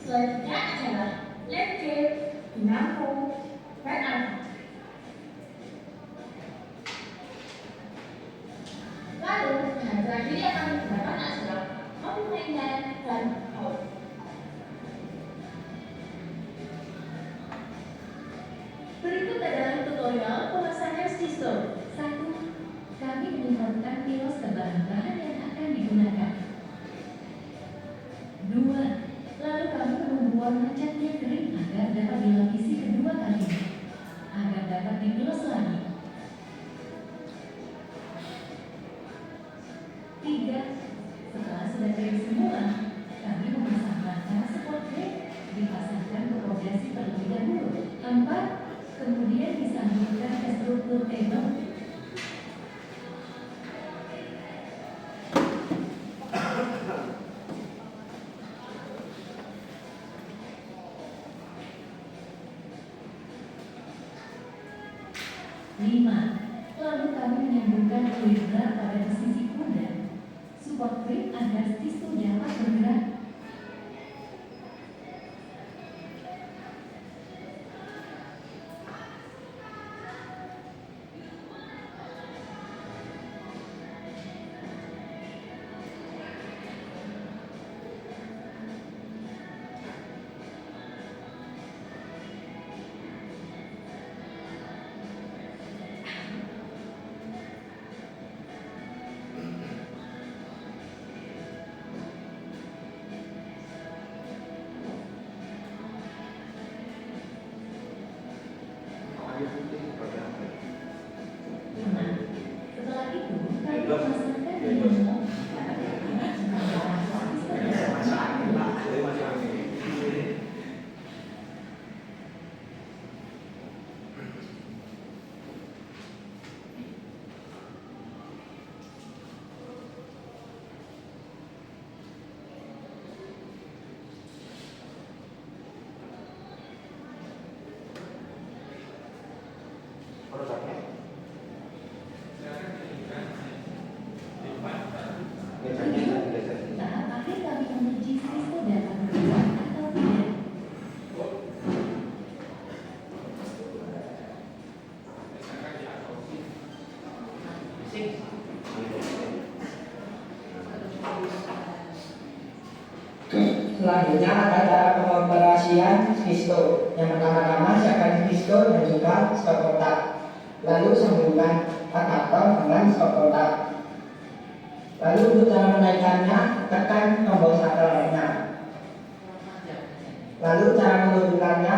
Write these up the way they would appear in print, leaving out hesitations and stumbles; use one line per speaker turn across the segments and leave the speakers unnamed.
Selanjutnya adalah landscape, menampung, dan alam. Lalu, yang terakhir yang kami gunakan adalah pemainan dan out. Berikut adalah tutorial pemasangan sistem.
1. Kami menyimpan kios ke bahan-bahan yang akan digunakan. 2. Lalu kami membuat catnya kering agar dapat dilapisi kedua kalinya, agar dapat dibilas lagi. 3. Setelah sudah kering semua, kami memasang rangka spot grade, dipasangkan ke pondasi terlebih dahulu. 4. Kemudian disambungkan ke struktur tembok. 5. Lalu kami menyambungkan fluid bar pada sisi kuda, support frame agar sistem dapat bergerak. 5. Setelah itu, kami memasangkan dinamo. Tahap akhir kami menguji sistem dapat bergerak atau tidak.
Selanjutnya ada cara pengoperasian skisto. Yang pertama-tama siapkan skisto dan juga stop kotak. Lalu sambungkan adaptor dengan stop kotak. Lalu untuk cara menaikkannya, tekan tombol saklarnya. Lalu cara menurunkannya,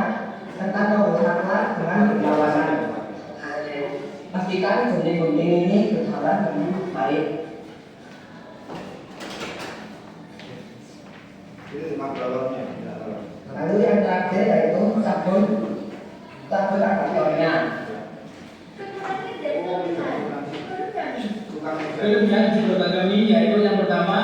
tekan tombol saklar dengan berlawanan. Pastikan gunting-gunting ini berjalan dengan baik. Lalu yang terakhir yaitu sabun adaptornya.
Kekurangan dan kelebihan menurut kami.
Kelebihan juga kami yaitu yang pertama,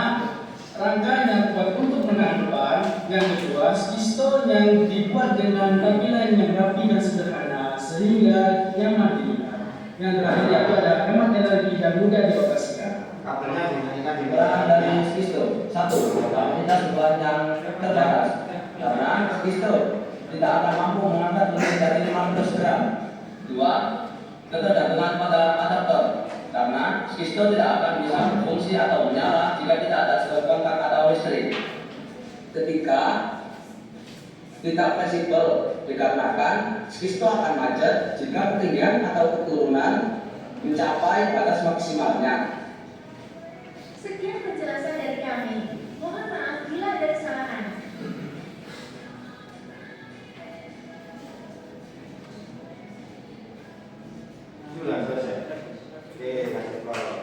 rangka yang kuat untuk menahan beban. Yang kedua, skisto yang dibuat dengan tampilan yang rapi dan sederhana sehingga nyaman digunakan. Yang terakhir yaitu ada hemat energi dan mudah dioperasikan.
Kabelnya dinyanyikan di
Kekurangan dari skisto. 1. Kapasitas beban yang terbatas. Karena skisto tidak akan mampu mengangkat lebih dari 15 gram. 2. Ketergantungan pada adaptor. Karena skisto tidak akan bisa berfungsi atau menyala jika tidak ada stop kontak atau listrik. Ketiga, tidak fleksibel dikarenakan skisto akan macet jika ketinggian atau keturunan mencapai batas maksimalnya.
Sekian penjelasan dari kami. Mohon maaf bila ada kesalahan.
Sudah selesai. Oke, lanjut kalau.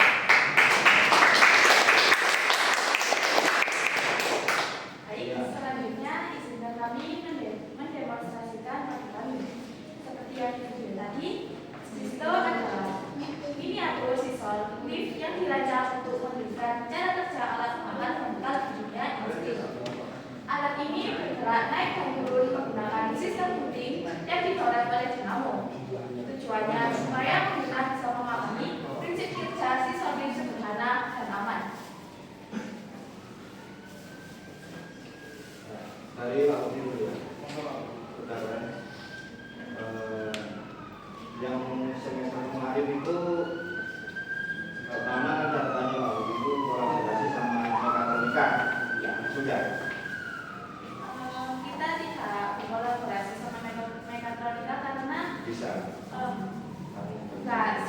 Baik, selanjutnya izinkan kami mendemonstrasikan bagi kami. Seperti yang disebut tadi, skisto adalah miniatur sisal lift yang dirancang untuk menunjukkan cara kerja alat makan mental di dunia industri.
bisa.
Enggak,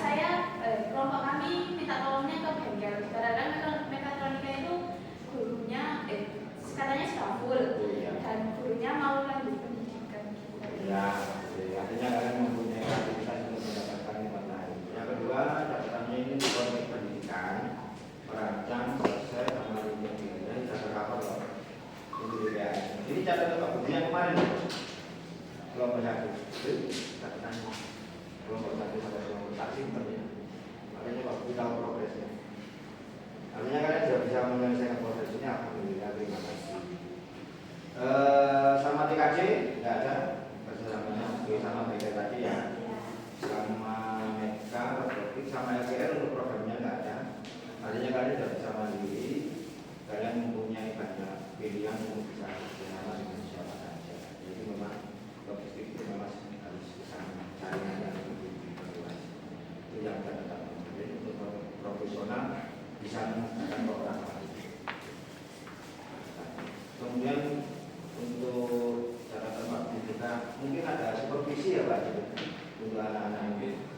kelompok kami minta tolongnya ke bengkel. Karena mekatronika itu gurunya, katanya sudah full, dan gurunya mau lanjut pendidikan.
Ya, artinya kalian mempunyai aktivitas untuk mendapatkan nilai lain. Yang kedua, catatannya ini di konteks pendidikan, merancang, selesai, sama ini catat apa loh? Untuk DPR. Ini catatan Pak Budi yang kemarin, kelompok 1, catatannya kelompok 1 sampai kelompok tak simpen ya. Makanya Pak Budi tahu progresnya. Artinya kalian sudah bisa menyelesaikan proses ini, alhamdulillah, terima kasih. Sama TKJ nggak ada kerjasamanya, sama BK tadi ya, sama Meka, robotik, sama LKR untuk programnya nggak ada. Artinya kalian sudah bisa mandiri, kalian mempunyai banyak pilihan untuk bisa bersama dengan siapa saja. Jadi memang logistik itu memang harus kesana, cari yang lebih luas. Itu yang saya tetap jadi untuk profesional bisa menggunakan orang lain. Kemudian untuk catatan Pak kita mungkin ada supervisi ya Pak untuk anak-anak ini.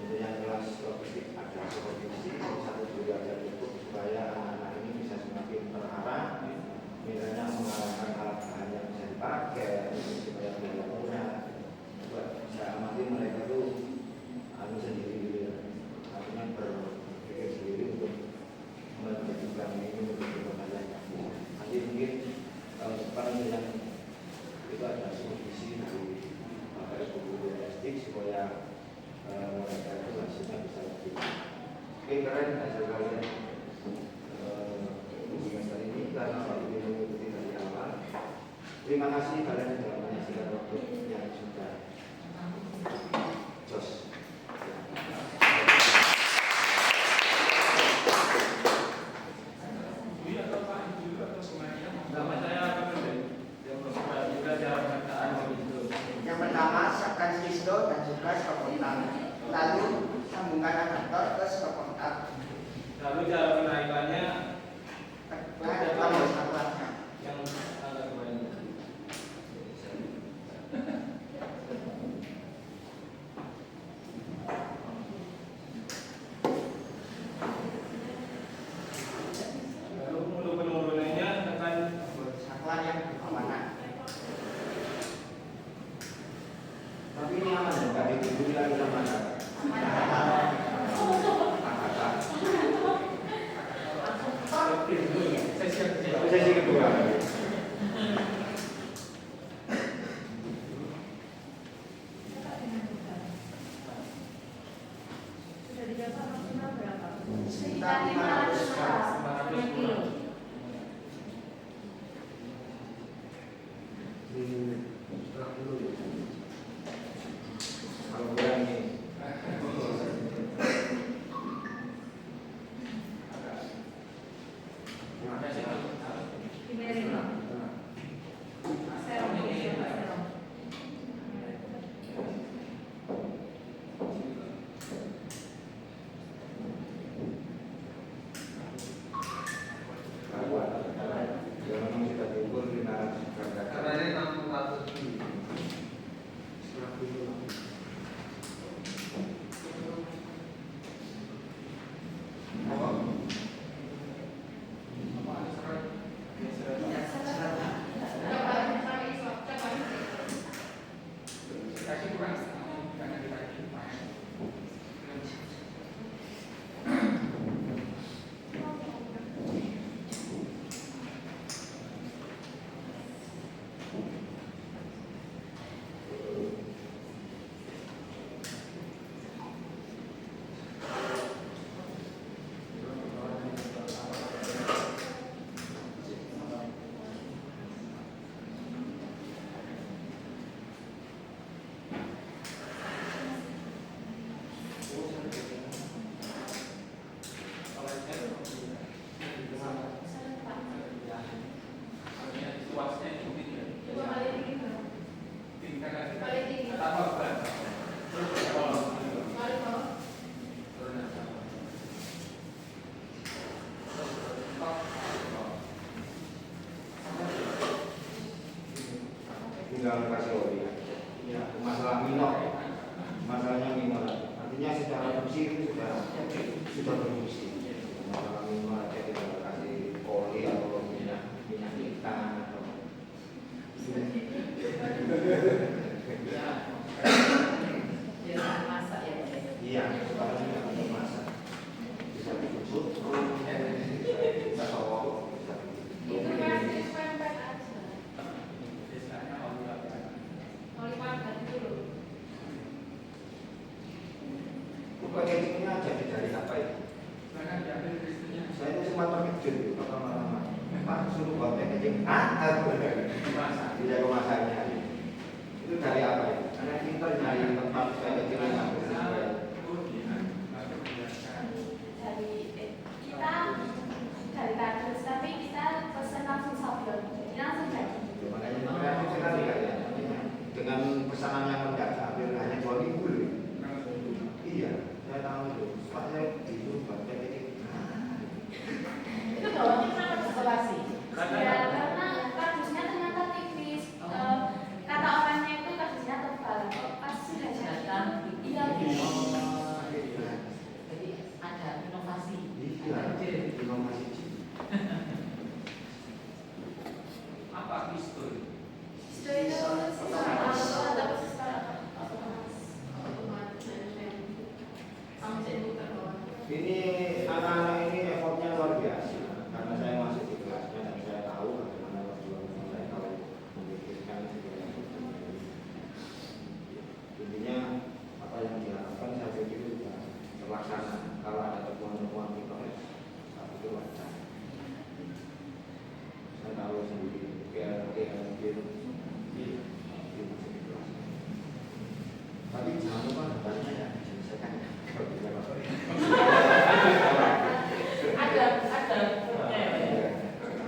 Untuk yang kelas logistik ada supervisi, satu dua aja cukup supaya anak-anak ini bisa semakin terarah, misalnya mengarahkan alat bahan yang bisa dipakai supaya mereka punya, bisa amati mereka tuh sendiri gitu ya, artinya berpikir sendiri untuk menjadikan ini menjadi pembelajaran. Nanti mungkin tahun depan yang itu ada supervisi dari Bapak Ibu guru logistik supaya mereka itu hasilnya bisa lebih. Oke, keren hasil kalian semester ini karena Bapak Ibu mengikuti dari awal. Terima kasih kalian sudah menyaksikan waktu yang sudah jos.
Yang pertama, siapkan skisto dan juga skokontak. Lalu sambungkan adaptor ke skokontak.
Lalu cara menaikannya
Ada tombol satuannya.
yang agak kemarin. Lalu untuk penurunannya tekan
Satuan yang berlawanan.
Tapi ini aman ya, Kak? Diberi lagi sama Kak? Sesi kedua.
Sudah didapat maksimal berapa?
Sekitar 500 gram.
5 kilo.
Kalau kurang ini.
Dimerin Pak. Serum, serum.
Jangan kita diukur dengan
karena ini 64
tinggal kasih oli ya. Masalah minor itu sudah berfungsi. Kalau minum aja kita kasih oli atau minyak ikan atau
Biasa masak ya, Pak.
iya, kalau tidak untuk masak bisa dijemput, bisa sowok, bisa
Itu kan pempek aja. Oli padat dulu.
packagingnya jadi dari apa itu? Saya itu sempat terkejut pertama-tama. Pak suruh buat packaging, tidak kemasannya. Itu dari apa ya? Karena kita nyari tempat packaging yang sesuai.
Kita dari kardus, tapi kita pesen langsung sablon, jadi langsung jadi.
Makanya kreatif sekali kan ya. Dengan pesanan yang mendadak hampir hanya 2 minggu loh. Iya, saya tahu itu. Pak saya disuruh buat packaging.
Itu bawahnya kenapa disetelasi?
Ya karena kardusnya ternyata tipis. Kata orangnya itu kardusnya tebal. Pas sudah
Datang,
iya.
jadi ada inovasi.
Iya, inovasi.
Apa pistol?
Itu
Ini anak-anak ini effortnya luar biasa karena saya masih di kelasnya dan saya tahu bagaimana perjuangan mereka memikirkan segala macam. Intinya apa yang diharapkan saya pikir sudah terlaksana. Kalau ada temuan-temuan di kelas itu wajar. Saya tahu sendiri tapi jangan lupa depannya ya diselesaikan.
Ada.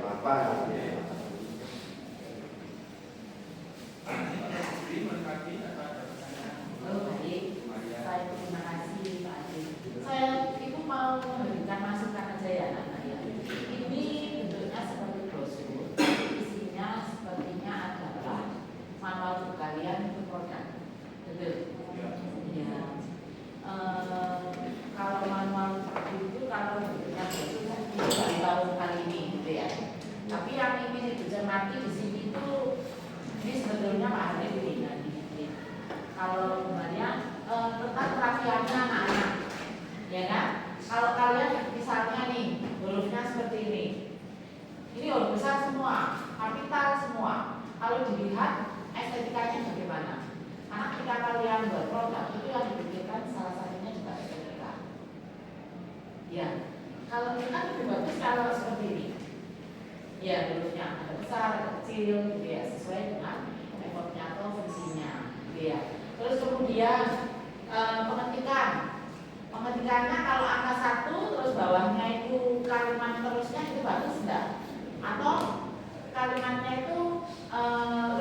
Apa?
Oh, baik. Saya terima kasih Pak Adi. Saya itu mau memberikan masukan aja ya anak-anak ya. Ini bentuknya seperti brosur, isinya sepertinya adalah manual untuk kalian untuk produk. Betul? Ya. Kalau manual seperti itu kalau bentuknya brosur kan dari tahun kali ini gitu ya. Tapi yang ingin dicermati di sini itu ini sebetulnya Pak Adi ini nanti. Kalau kembalian tentang perapiannya anak-anak, ya kan? Kalau kalian misalnya nih hurufnya seperti ini huruf besar semua, kapital semua. Kalau dilihat estetikanya bagaimana? Karena ketika kalian buat produk itu yang dipikirkan salah satunya juga estetika. Ya, kalau ini kan lebih bagus kalau seperti ini. Ya, hurufnya ada besar, ada kecil, gitu ya, sesuai dengan effortnya atau fungsinya, gitu ya. Terus kemudian pengetikannya kalau angka 1 terus bawahnya itu kalimat terusnya itu bagus enggak? Atau kalimatnya itu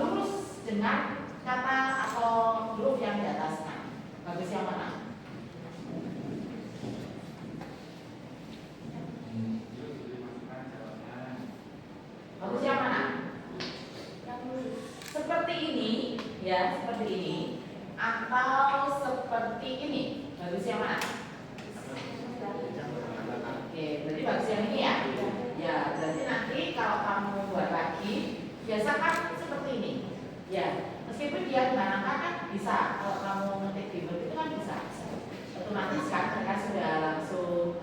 lurus dengan kata atau huruf yang di atasnya? Bagus yang mana? Bagus yang mana? Seperti ini, ya, seperti ini. Atau seperti ini, bagus yang mana? Oke, berarti bagus yang ini ya. Ya, berarti nanti kalau kamu buat lagi, biasakan seperti ini. Ya, meskipun dia dengan angka kan bisa. Kalau kamu ngetik di Word itu kan bisa. Otomatis kan mereka sudah langsung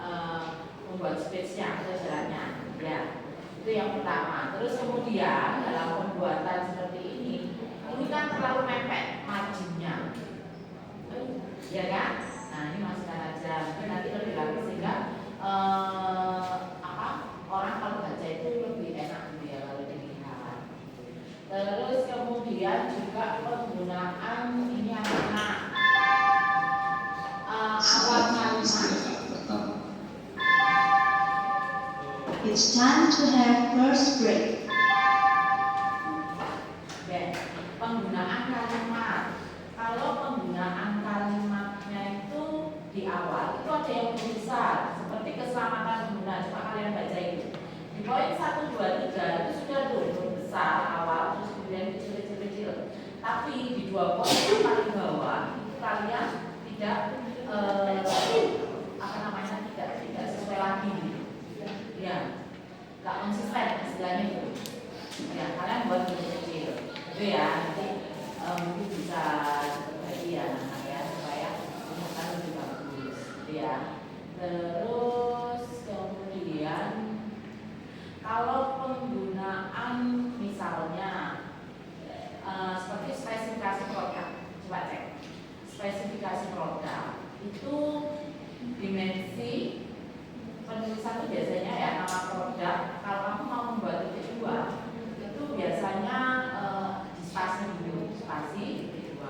membuat speech-nya atau jalannya. Ya, itu yang pertama. Terus kemudian dalam pembuatan seperti ini kan terlalu mepet marginnya, ya kan? Nah ini masukkan aja, mungkin nanti lebih lagi sehingga orang kalau baca itu lebih enak gitu ya kalau dilihat. Terus kemudian juga penggunaan ini anak awal kalimat.
It's time to have first break.
Penggunaan kalimat. Kalau penggunaan kalimatnya itu di awal itu ada yang lebih besar seperti keselamatan pengguna. Coba kalian baca itu. Di poin 1, 2, 3 itu sudah huruf besar awal terus kemudian kecil-kecil. Tapi di 2 poin yang paling bawah itu kalian tidak
Terus kemudian kalau penggunaan misalnya seperti spesifikasi produk, coba cek spesifikasi produk itu dimensi penulisan itu biasanya ya nama produk. Kalau kamu mau membuat titik 2 itu biasanya di spasi dulu, spasi titik 2.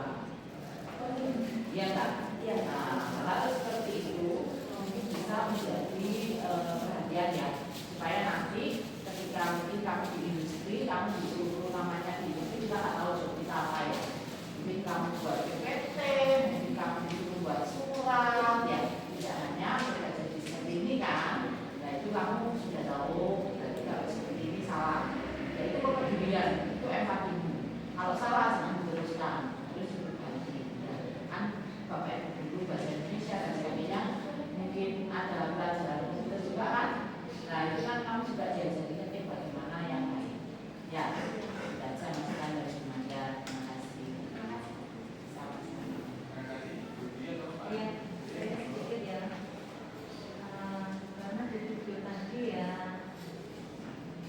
Iya kan? Iya. Nah, kalau seperti itu mungkin bisa menjadi perhatian ya, supaya nanti ketika mungkin kamu di industri, kamu disuruh namanya di industri, kita nggak tahu job kita apa ya. Mungkin kamu buat PPT, mungkin kamu disuruh buat surat ya, tidak hanya kita jadi seperti ini kan. Nah itu kamu sudah tahu, berarti kalau seperti ini salah. Ya itu kepedulian, itu empati. Kalau salah jangan diteruskan, harus diganti. Kan Bapak Ibu bahasa Indonesia dan sebagainya, mungkin ada pelajaran itu juga kan. Nah itu kan kamu juga diajari ketik bagaimana yang lain. Ya, dan saya masukkan dari semuanya. Terima kasih. Sama-sama.
Ya, saya sedikit ya. Karena di video tadi ya,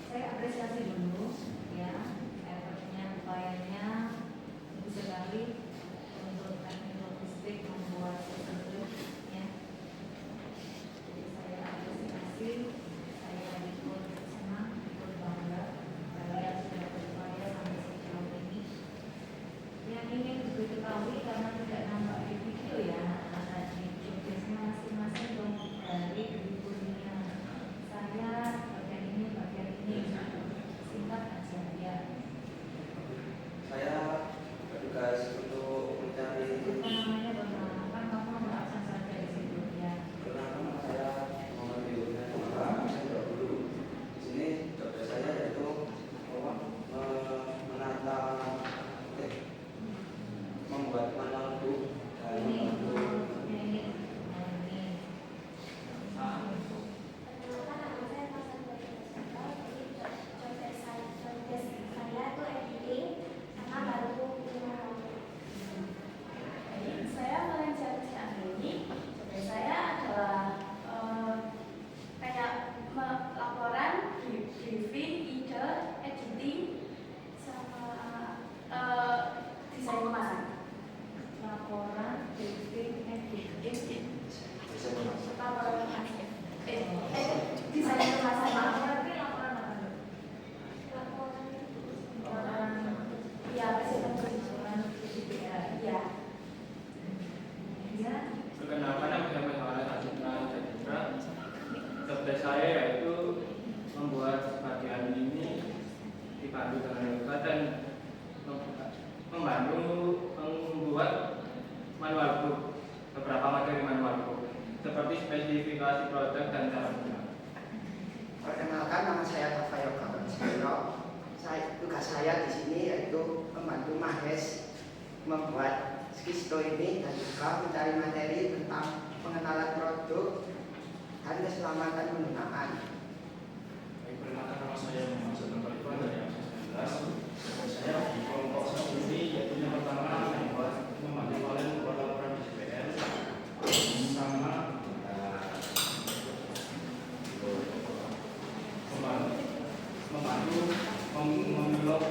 saya apresiasi dulu ya, effortnya, upayanya bagus sekali untuk teknik logistik membuat sesuatu ya. Jadi saya apresiasi, saya ikut senang, ikut bangga kalian sudah berupaya sampai sejauh ini. Yang ingin diketahui karena tidak nampak di video ya, anak-anak di jobdesknya masing-masing dari Ibu Kurnia. Saya bagian ini singkat aja ya.
Saya bertugas untuk mencari
Namanya perkenalkan, kamu nomor absen saja di situ ya.
Perkenalkan, saya Muhammad Yudhya Maka, saya tidak dulu. Di sini job saya yaitu menata, membuat manual book dan membantu.
Saya mengajar di Anggreni. Saya adalah kayak laporan, briefing, ide, editing, sama desain kemasan.
Laporan, briefing, editing,
Laporan desain kemasan.
laporan apa? Laporan
Iya, presiden perizinan. Iya.
ya.
Perkenalkan, nama saya Muhammad Asitra Chandra. Tugas saya yaitu membuat bagian ini dibantu dengan yoga dan membantu membuat manual book, beberapa materi manual book seperti spesifikasi produk dan cara menggunakan.
Perkenalkan, nama saya Tafayo Kawanspiro. Tugas saya di sini yaitu membantu Mahes membuat skisto ini dan juga mencari materi tentang pengenalan produk dan keselamatan penggunaan.
Perkenalkan, nama saya Muhammad Sultan Khalifah dari Akses 19. Saya di kelompok satu ini, yaitu yang pertama membantu kalian membuat laporan di CPL sama membantu memblok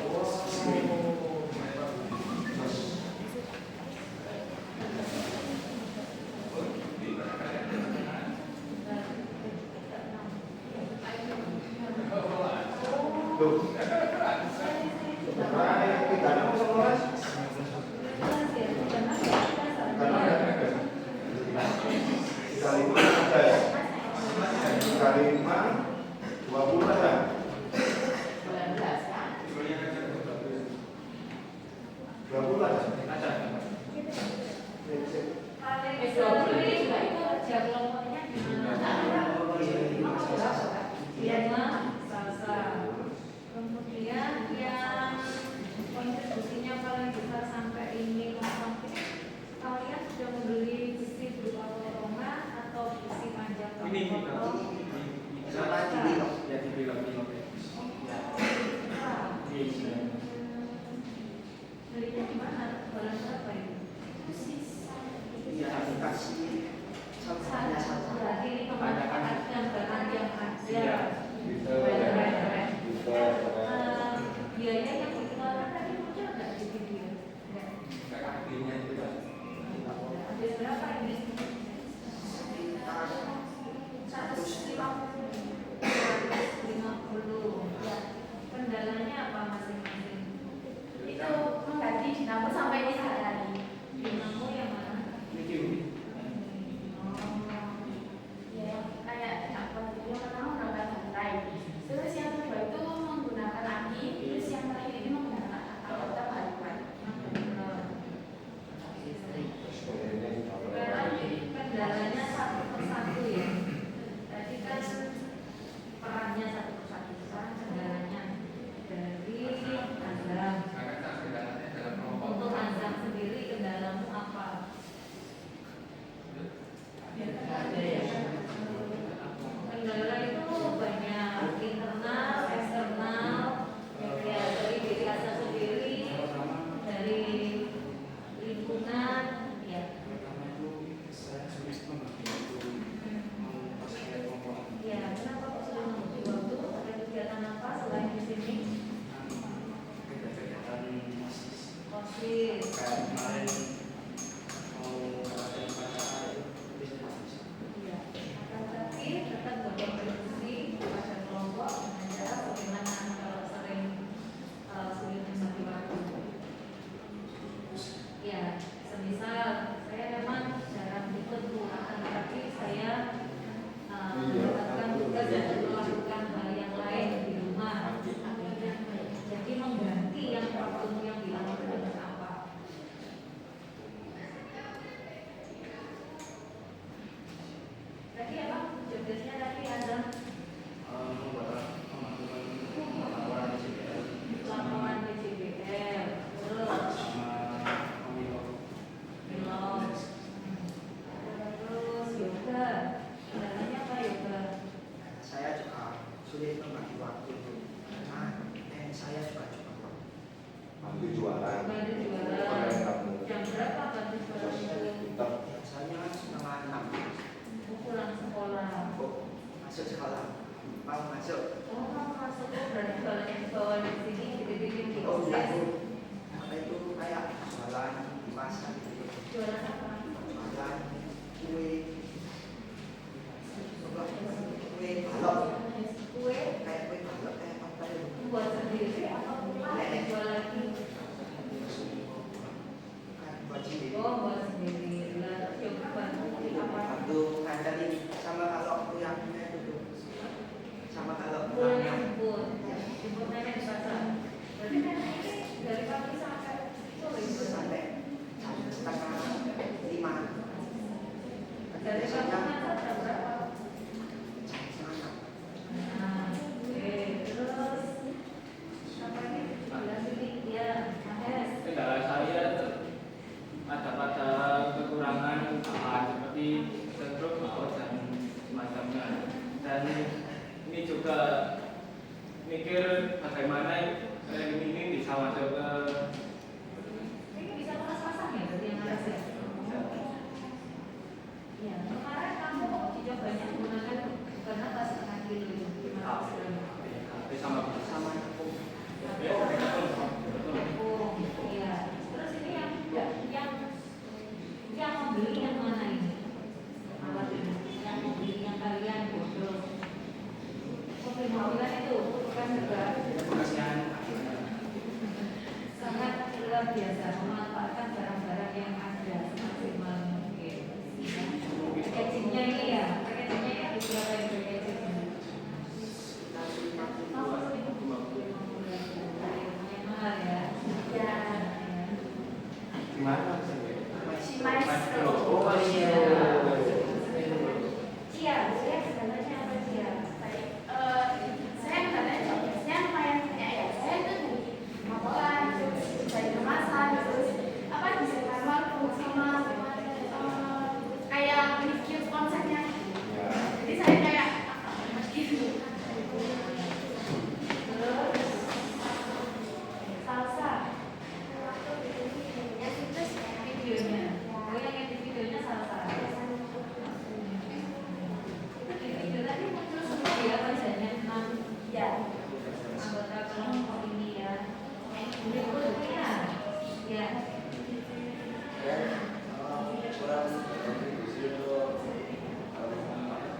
Kemudian berapa ini?
Sekitar
150. Ya. Kendalanya apa masing-masing?
Itu mengganti dinamo sampai 3 hari.
Dinamo yang mana?
Ya, kayak yang pertama menggunakan baterai. Terus yang kedua itu menggunakan aki. Terus yang terakhir ini menggunakan adapter baterai.
Kendalanya satu persatu ya. Tadi kan perannya satu persatu. Sekarang kendalanya dari Azam. Untuk Azam sendiri kendalamu apa? Kendala itu banyak, internal, eksternal, ya dari diri Azam sendiri, dari lingkungan, ya. Ya, kenapa kok sudah membagi waktu? Ada kegiatan apa selain di sini? OSIS. Iya. Akan tetapi tetap berkontribusi kepada kelompok dengan cara bagaimana kalau sering sulit membagi waktu. Ya, semisal saya memang jarang ikut Bu, akan tetapi saya mendapatkan tugas dan melakukan hal yang lain di rumah. Jadi mengganti yang waktu yang dilakukan dengan apa? Tadi apa? Jobdesknya tadi ada laporan PJBL, terus belum, terus yoga. Kendalanya apa yoga?
Saya juga sulit membagi waktu karena saya juga cukup.
Bantu jualan.
Bantu jualan. Jam berapa bantu jualan itu?
Biasanya setengah 6.
Pulang sekolah.
Masuk sekolah. Mau masuk.
Oh, masuk berarti jualannya dibawa di sini, dibikin di
Oh, enggak, Bu.
office.
Apa itu kayak jualan di pasar gitu.
Jualan apa?
Jualan kue. Kue balok.
Kue
Kayak kue balok kayak apa ya?
buat sendiri apa pulang jual lagi?
Buat sendiri.
Oh, buat sendiri. Lah, coba bantu apa?
Bantu nganterin sama kalau pulangnya itu. Sama kalau
Pulang
pulangnya.
jemput. Jemput nenek di pasar. Berarti nenek ini dari pagi sampai sore
Itu sampai jam setengah 5.
dari pagi sampai jam berapa?
Jam setengah 6.
Nah, oke. Terus apa ini? Sebelah sini ya, Mahes.
Kendala saya ada pada kekurangan seperti stroke dan semacamnya. Dan ini juga mikir bagaimana ini bisa masuk ke
Ini bisa pasang ya berarti yang harus ya? Iya, kemarin kamu uji cobanya menggunakan bukan apa setengah kilo, gimana hasilnya?
sama
Oh, iya. Terus ini yang membeli yang mana ini? Alat ini, yang membeli yang kalian bodoh. Mobil-mobilan itu bukan juga sangat luar biasa memanfaatkan barang-barang yang ada semaksimal mungkin. Packagingnya ini ya, packagingnya yang di berapa ini packagingnya? Mahal ya.
Ya,
Gimana?
si maestro.
Oh, iya.
Cia, sebenarnya apa Cia?
Saya katanya jobdesknya lumayan banyak ya. Saya itu dari laporan, terus dari kemasan, terus apa desain kamar, sama kayak review konsepnya. Jadi saya kayak gitu.
Terus salsa
Ya, terus
videonya. Oh yang di
kontribusi untuk membuat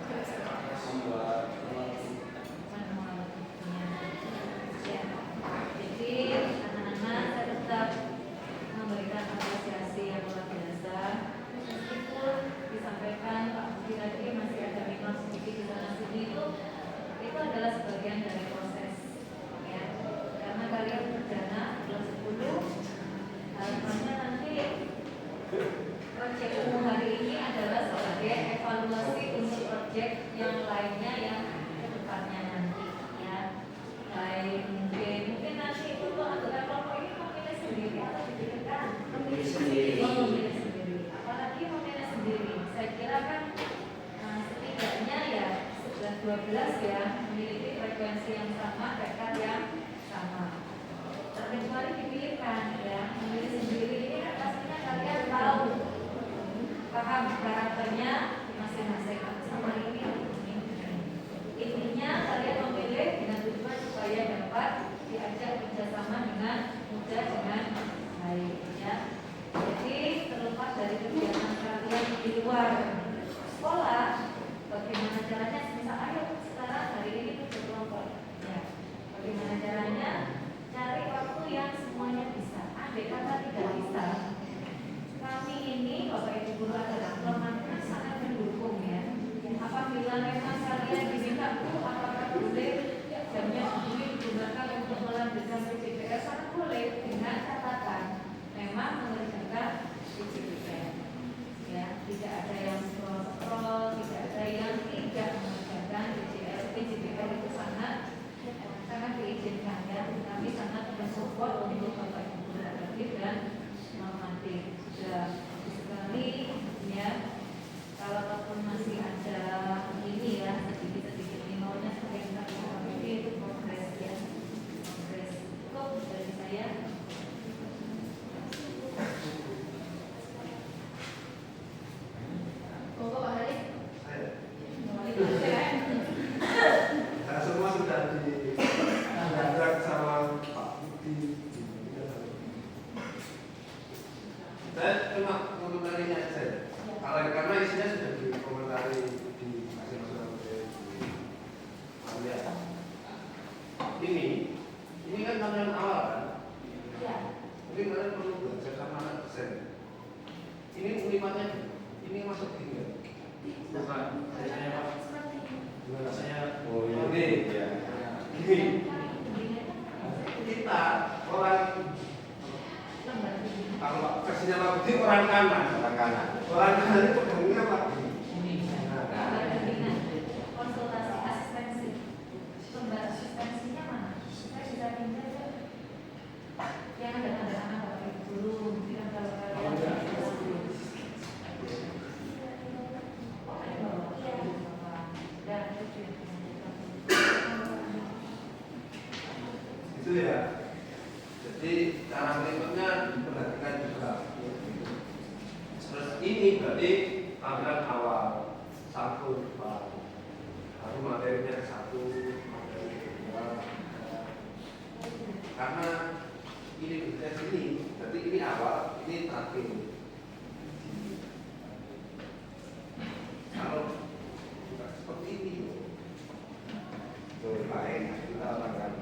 Jadi anak-anak saya tetap memberikan apresiasi yang luar biasa. Meskipun disampaikan Pak Budi tadi masih ada minus sedikit di sana sini itu adalah sebagian dari proses. Ya, karena kalian perdana kelas 10, harapannya nanti proyek umum hari ini adalah sebagai evaluasi untuk proyek yang lainnya yang kedepannya nanti. Ya, baik mungkin nanti itu anggota kelompok ini memilih sendiri atau dipikirkan memilih sendiri. Apalagi memilih sendiri. Saya kira kan setidaknya ya 11-12 ya memiliki frekuensi yang sama, tekad yang sama. Terkecuali dipilihkan ya memilih sendiri ini kan pastinya kalian tahu paham karakternya masing-masing sama ini. Intinya kalian memilih dengan tujuan supaya dapat diajak kerjasama dengan mudah dengan baik ya. Jadi terlepas dari kegiatan kalian di luar sekolah, bagaimana caranya? Misal ayo sekarang hari ini berkelompok ya. Bagaimana caranya? Cari waktu yang semuanya bisa. Andai kata tidak bisa, kami ini Bapak Ibu guru adalah kelompok sangat mendukung ya. Apabila memang kalian diminta apakah boleh jamnya begini digunakan untuk melanjutkan PJPR, sangat boleh dengan catatan memang mengerjakan PJPR. Ya, tidak ada yang scroll, tidak ada yang tidak mengerjakan PJPR itu sangat diizinkan ya. Kami sangat mensupport untuk Bapak Ibu guru aktif dan normatif. Sudah sekali ya. Kalau ataupun masih ada ini ya sedikit-sedikit maunya seperti yang kita itu progres ya, progres cukup dari saya.
Bapak Hari.
Nah, semua sudah diajak sama Pak Budi. Saya cuma komentarinya saja. Karena isinya sudah dikomentari di masing-masing anggota. Ini kan tahun awal kan?
Ya.
Mungkin kalian perlu belajar sama anak desain. Ini ulimannya, ini masuk tinggal. Bukan, saya Pak. Gimana saya? Oh ini ya. Gini. Kita orang kalau versinya Pak Budi orang kanan. Orang kanan itu pegangnya Pak.
Konsultasi asistensi, lembar asistensinya mana? Saya bisa pindah ke yang ada tanda tangan Bapak Ibu guru. Mungkin kalau kalian
Itu ya. Jadi cara berikutnya diperhatikan juga. Terus ini berarti tampilan awal 1, 2, baru materinya 1, materi 2. Karena ini berarti ini, berarti ini awal, ini terakhir. Kalau bukan seperti ini, lain kita lakukan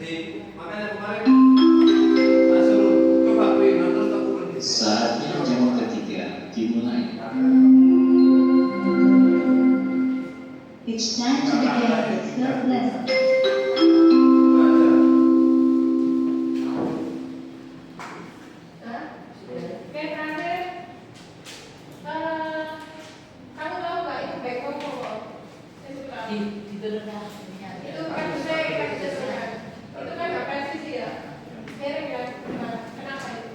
jadi makanya kemarin suruh coba terus lakukan.
Saatnya jam ketiga dimulai.
It's time to begin the third lesson.
Oke, terakhir, kamu tahu nggak itu backbone kok? Itu kan saya itu kan nggak presisi ya, miring ya. Kenapa itu?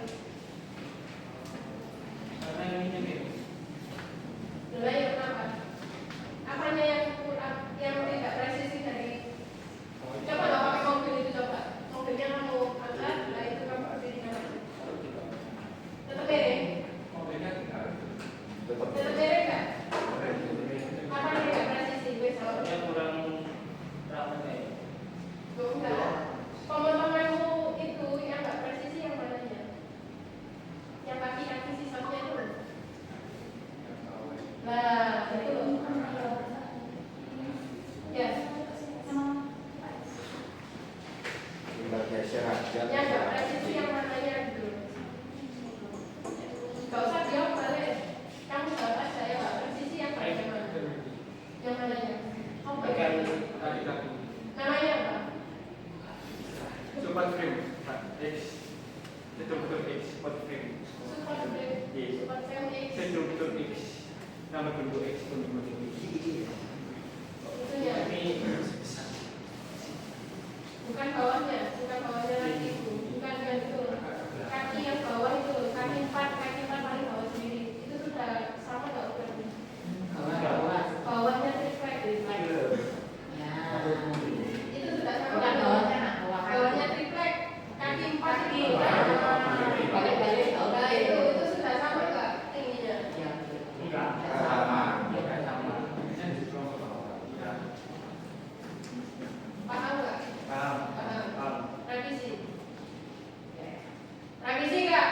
Dulu ya kenapa? Apanya yang kurang, yang tidak presisi dari Ya nggak presisi yang mananya gitu. Gak usah jawab balik. Kamu jawab aja ya nggak presisi yang mana? Yang mananya? Oh, namanya apa?
Support frame, X, struktur X, support frame.
Support frame.
Yes.
Support frame X.
Struktur X, nama bentuk X untuk bentuk X.
Itu ya.
Ini
Bukan bawahnya lagi itu. Bukan itu. Kaki yang bawah itu, kaki 4 paling bawah sendiri. Itu sudah sama nggak ukurannya? Bawahnya triplek.
Ya.
Itu sudah sama.
Bukan bawahnya,
Bawahnya triplek. Kaki 4 itu.
Balik-balik.
Nah, itu sudah sama nggak tingginya?
Ya.
enggak
Sama.
sama.
Paham nggak?
Paham.
Paham. Revisi. Revisi nggak?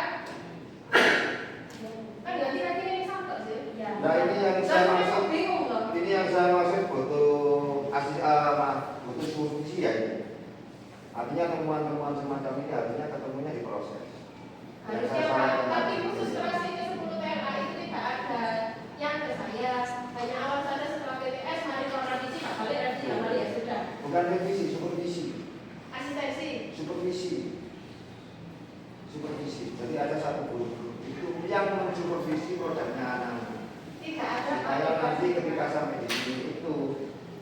Kan nggak kira-kira ini sama sih?
Nah ini yang saya maksud,
bingung loh.
ini yang saya maksud butuh butuh solusi ya ini. Artinya temuan-temuan semacam ini artinya ketemunya di proses. Yang
Harusnya
saya
Pak,
sampaikan
tapi
tadi.
khusus relasi ke 10 TLA itu tidak ada yang ke saya. Hanya awal saja setelah PTS, mari kalau revisi, Pak balik revisi, nggak balik ya sudah.
Bukan revisi, supervisi.
Asistensi.
Supervisi. Jadi ada satu guru itu yang mensupervisi produknya anak.
Tidak ada
Supaya nanti ketika sampai di sini itu,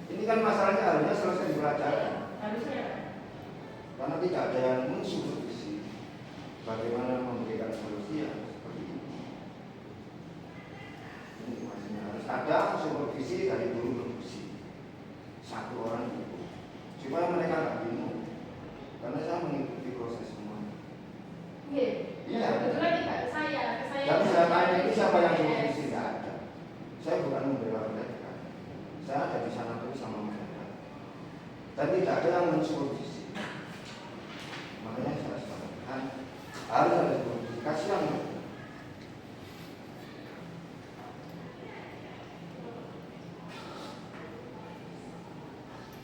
ini kan masalahnya harusnya selesai dipelajari.
Harusnya.
Karena tidak ada yang mensupervisi bagaimana memberikan solusi yang seperti ini. Ini maksudnya harus ada supervisi dari guru produksi satu orang itu supaya mereka nggak bingung. Karena saya mengikuti proses semua.
Iya.
Iya.
Kebetulan tidak ke saya. Ke saya.
Dan saya tanya itu siapa yang supervisi? Tidak ada. Saya bukan membela mereka. Saya ada di sana terus sama mereka. Dan tidak ada yang mensupervisi. Makanya saya sampaikan harus ada supervisi. Kasihan.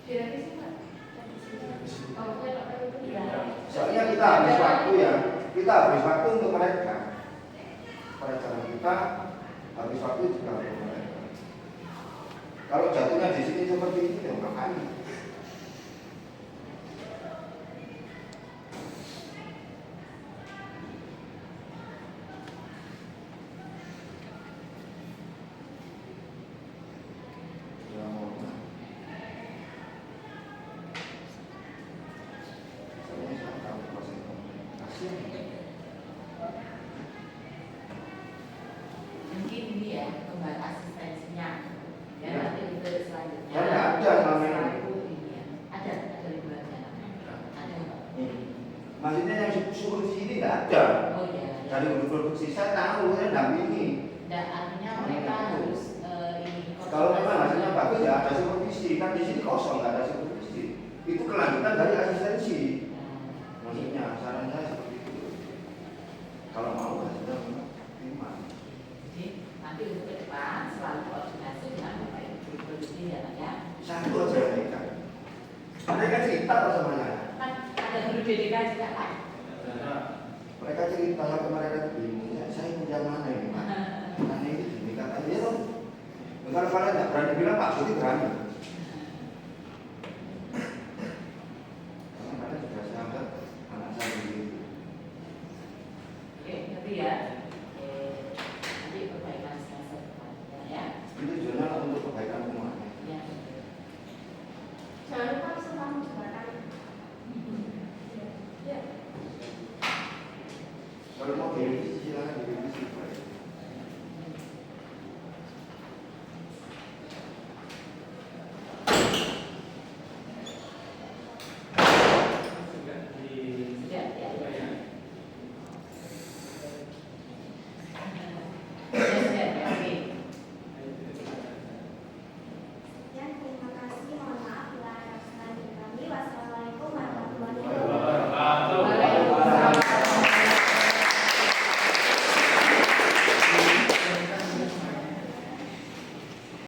Direvisi Pak. Bawahnya tak perlu itu.
Soalnya kita habis waktu ya. Kita habis waktu untuk mereka. Pelajaran kita habis waktu juga untuk mereka. Kalau jatuhnya di sini seperti ini, ya makanya. Ya, mohon maaf. Saya tahu proses komunikasi.
Mungkin ini ya kembali asistensinya. Ya,
Ya.
nanti itu selanjutnya.
Ya, nggak ada selama ini.
Iya. Ada liburannya. Ada nggak?
Maksudnya yang supervisi ini tidak ada.
Oh iya.
Dari guru produksi saya tahu, saya dampingi.
Dan artinya mereka harus ini.
Kalau memang hasilnya bagus ya ada supervisi. Kan di sini kosong nggak ada supervisi. Itu kelanjutan dari asistensi. Maksudnya saran saya seperti itu. Kalau mau hasilnya terima.
Jadi nanti untuk ke depan selalu koordinasi dengan Bapak Ibu produksi ya Pak ya.
Satu aja mereka. Mereka cerita apa semuanya.
Kan ada guru BDK juga kan.
Mereka cerita sampai mereka bingung. Saya punya mana ini Pak? Karena ini gini kata dia loh. Kalau kalian nggak berani bilang Pak Budi berani. Karena kalian sudah saya anggap anak saya begitu.
Oke, ngerti ya. Oke, nanti perbaikan semester depannya ya.
Itu tujuannya untuk kebaikan semuanya.
Ya.
Jangan lupa selalu jembatan. Ya.
Kalau mau direvisi silakan direvisi.